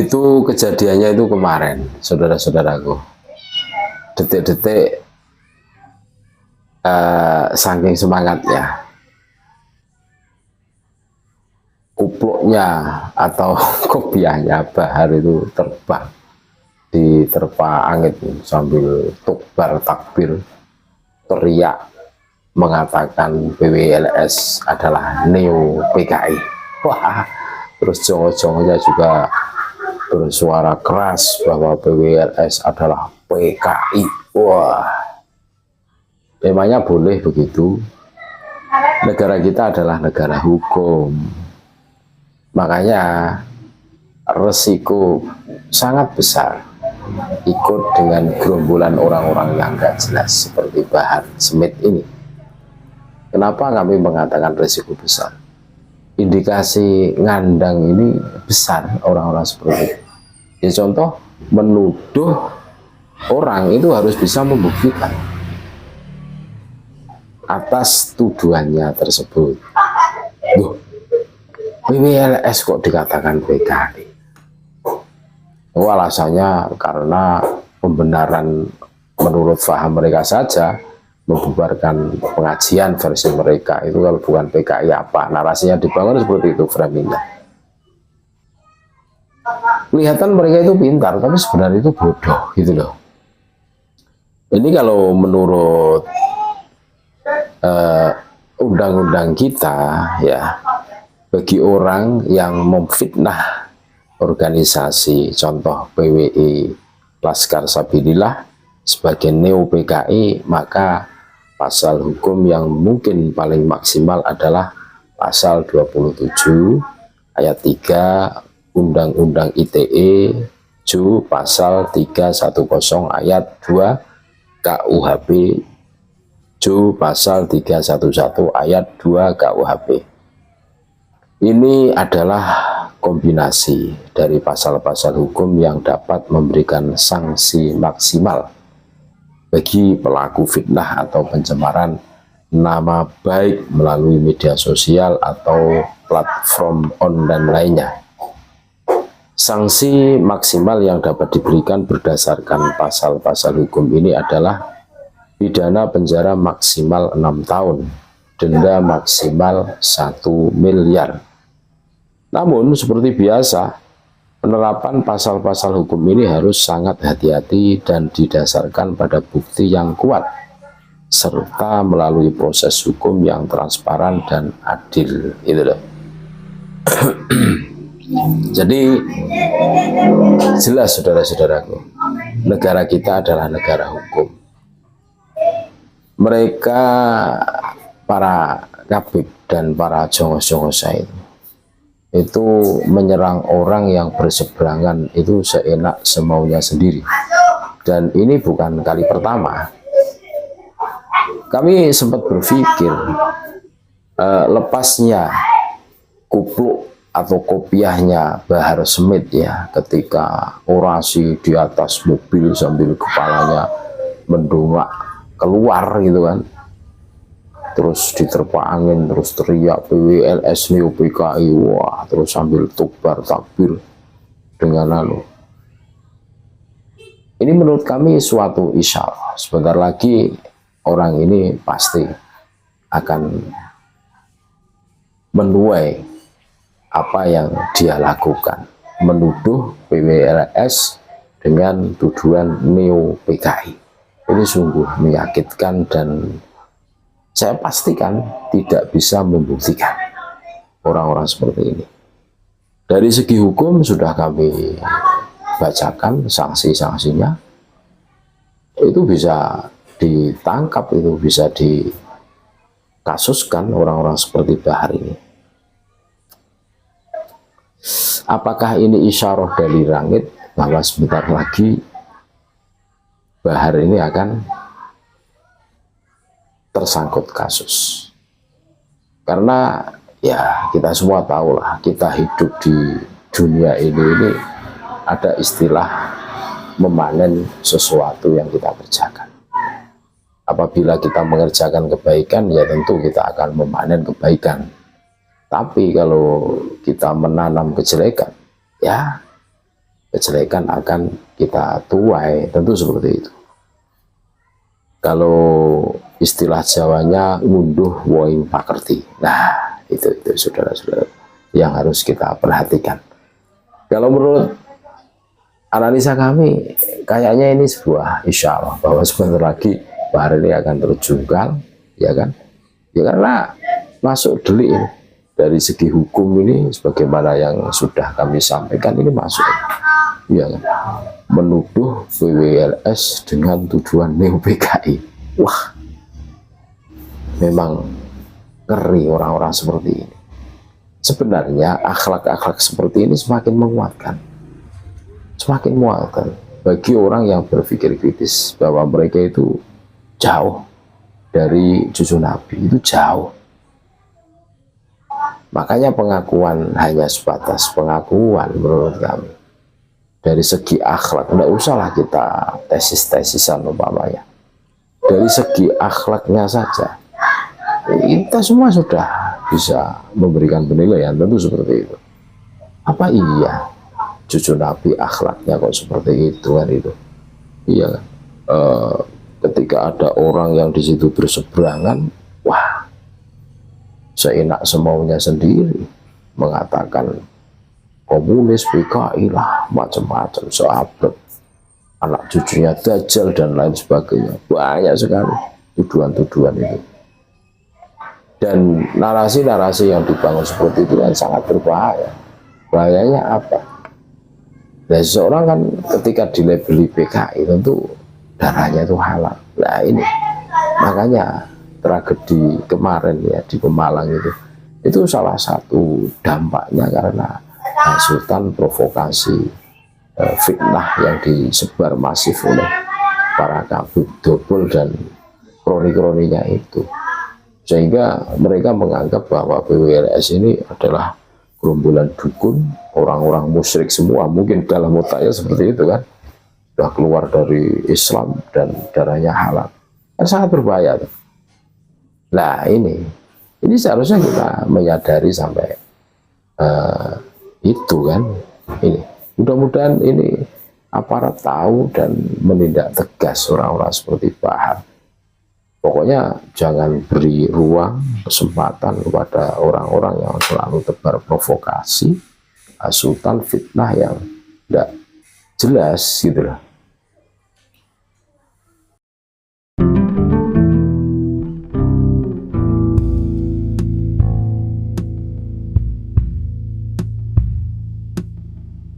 Itu kejadiannya itu kemarin, saudara-saudaraku. Detik-detik saking semangatnya, kupluknya atau kopiahnya Bahar itu terbang diterpa angin sambil tukbar takbir, teriak mengatakan PWLS adalah Neo PKI. Wah, terus jongo-jongonya juga bersuara keras bahwa PWLS adalah PKI. Wah, temanya boleh begitu. Negara kita adalah negara hukum, makanya resiko sangat besar ikut dengan gerombolan orang-orang yang gak jelas seperti Bahar Smith ini. Kenapa kami mengatakan resiko besar? Indikasi ngandang ini besar orang-orang seperti itu. Ya, contoh menuduh orang itu harus bisa membuktikan atas tuduhannya tersebut. Duh, PWLS kok dikatakan PKI? Oh, alasannya karena pembenaran menurut paham mereka saja, membubarkan pengajian versi mereka. Itu kalau bukan PKI apa? Narasinya dibangun seperti itu, framingnya. Kelihatan mereka itu pintar, tapi sebenarnya itu bodoh gitu loh. Ini kalau menurut undang-undang kita, ya, bagi orang yang memfitnah organisasi, contoh PWI Laskar Sabilillah sebagai Neo PKI, maka pasal hukum yang mungkin paling maksimal adalah pasal 27 ayat 3 Undang-Undang ITE, pasal 310 ayat 2 KUHP, pasal 311 ayat 2 KUHP. Ini adalah kombinasi dari pasal-pasal hukum yang dapat memberikan sanksi maksimal bagi pelaku fitnah atau pencemaran nama baik melalui media sosial atau platform online lainnya. Sanksi maksimal yang dapat diberikan berdasarkan pasal-pasal hukum ini adalah pidana penjara maksimal 6 tahun, denda maksimal 1 miliar. Namun seperti biasa, penerapan pasal-pasal hukum ini harus sangat hati-hati dan didasarkan pada bukti yang kuat, serta melalui proses hukum yang transparan dan adil. Itu loh. Jadi jelas saudara-saudaraku, negara kita adalah negara hukum. Mereka, para kabib dan para jongos-jongos itu menyerang orang yang berseberangan itu seenak semaunya sendiri. Dan ini bukan kali pertama. Kami sempat berpikir lepasnya kupluk atau kopiahnya Bahar Smith ya, ketika orasi di atas mobil sambil kepalanya mendongak keluar gitu kan, terus diterpa angin, terus teriak PWLS Neo PKI, wah, terus sambil tukbar takbir dengan ini menurut kami suatu isyarat sebentar lagi orang ini pasti akan menuai apa yang dia lakukan, menuduh PWLS dengan tuduhan Neo PKI. Ini sungguh menyakitkan dan saya pastikan tidak bisa membuktikan orang-orang seperti ini. Dari segi hukum sudah kami bacakan sanksi-sanksinya. Itu bisa ditangkap, itu bisa dikasuskan orang-orang seperti Bahar ini. Apakah ini isyarat dari langit bahwa sebentar lagi Bahar ini akan tersangkut kasus? Karena ya kita semua tahu lah, kita hidup di dunia ini ada istilah memanen sesuatu yang kita kerjakan. Apabila kita mengerjakan kebaikan, ya tentu kita akan memanen kebaikan. Tapi kalau kita menanam kejelekan, ya kejelekan akan kita tuai, tentu seperti itu. Kalau istilah Jawanya ngunduh woing pakerti, nah itu saudara-saudara yang harus kita perhatikan. Kalau menurut analisa kami, kayaknya ini sebuah insya Allah bahwa sebentar lagi bahar ini akan terjungkal, ya kan? Ya karena masuk delik ini. Dari segi hukum ini, sebagaimana yang sudah kami sampaikan, ini masuk, ya kan? Menuduh PWLS dengan tuduhan neo PKI. Wah, memang ngeri orang-orang seperti ini. Sebenarnya akhlak-akhlak seperti ini semakin menguatkan bagi orang yang berpikir kritis bahwa mereka itu jauh dari cucu Nabi, itu jauh. Makanya pengakuan hanya sebatas pengakuan menurut kami. Dari segi akhlak, tidak usahlah kita tesis-tesisan umpamanya. Dari segi akhlaknya saja, kita semua sudah bisa memberikan penilaian, tentu seperti itu. Apa iya cucu Nabi akhlaknya kok seperti itu kan itu? Iya kan? Ketika ada orang yang di situ berseberangan, wah, seenak semaunya sendiri mengatakan komunis, PKI lah, macam-macam, sahabat, anak cucunya Dajjal dan lain sebagainya. Banyak sekali tuduhan-tuduhan itu. Dan narasi-narasi yang dibangun seperti itu kan sangat berbahaya. Bahayanya apa? Dan seseorang kan ketika dilabeli PKI tentu darahnya itu halal. Nah ini makanya tragedi kemarin ya di Pemalang itu salah satu dampaknya karena hasutan provokasi fitnah yang disebar masif oleh para kabut dobel dan kroni-kroninya itu, sehingga mereka menganggap bahwa PWLS ini adalah gerombolan dukun, orang-orang musyrik semua, mungkin dalam otaknya seperti itu kan, sudah keluar dari Islam dan darahnya halal, kan sangat berbahaya tuh. Nah ini seharusnya kita menyadari sampai itu kan. Ini mudah-mudahan ini aparat tahu dan menindak tegas orang-orang seperti Bahar. Pokoknya jangan beri ruang kesempatan kepada orang-orang yang selalu tebar provokasi, hasutan, fitnah yang tidak jelas gitu lah.